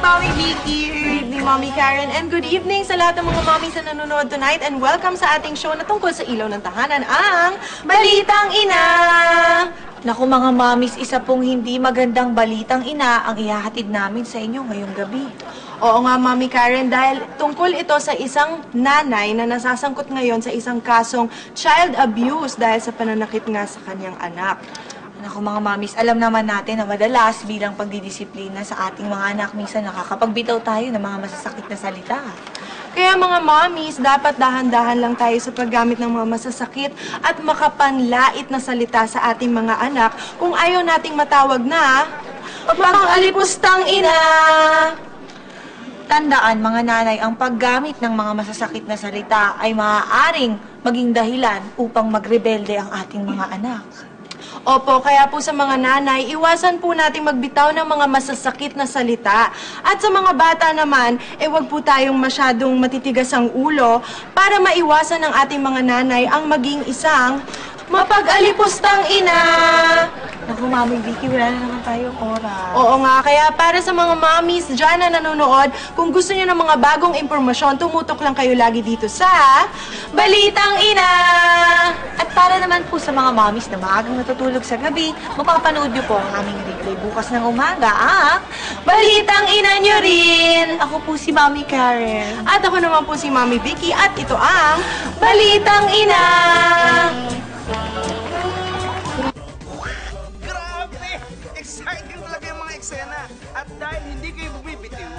Mommy Vicky. Good evening, Mommy Karen. And good evening sa lahat ng mga mommies na nanonood tonight. And welcome sa ating show na tungkol sa ilaw ng tahanan, ang Balitang Ina! Naku mga mommies, isa pong hindi magandang balitang ina ang ihahatid namin sa inyo ngayong gabi. Oo nga, Mommy Karen, dahil tungkol ito sa isang nanay na nasasangkot ngayon sa isang kasong child abuse dahil sa pananakit nga sa kanyang anak. Naku mga mommies, alam naman natin na madalas bilang pagdidisiplina sa ating mga anak, minsan nakakapagbitaw tayo ng mga masasakit na salita. Kaya mga mommies, dapat dahan-dahan lang tayo sa paggamit ng mga masasakit at makapanlait na salita sa ating mga anak kung ayaw nating matawag na pag-alipustang ina. Tandaan mga nanay, ang paggamit ng mga masasakit na salita ay maaaring maging dahilan upang magrebelde ang ating mga anak. Opo, kaya po sa mga nanay, iwasan po natin magbitaw ng mga masasakit na salita. At sa mga bata naman, wag po tayong masyadong matitigas ang ulo para maiwasan ng ating mga nanay ang maging isang mapag-alipustang ina. Naku Mami Vicky, wala na naman tayong oras. Oo nga, kaya para sa mga mommies dyan na nanonood, kung gusto niyo ng mga bagong impormasyon, tumutok lang kayo lagi dito sa Balitang Ina! At para naman po sa mga mommies na maagang natutulog sa gabi, mapapanood niyo po ang aming replay bukas ng umaga, ang Balitang Ina nyo rin! Ako po si Mami Karen. At ako naman po si Mami Vicky at ito ang Balitang Ina! Grabe! Exciting talaga yung mga eksena. At dahil hindi kayo bumibitiw,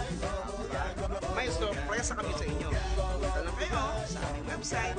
may sorpresa kami sa inyo. Punta lang kayo sa aming website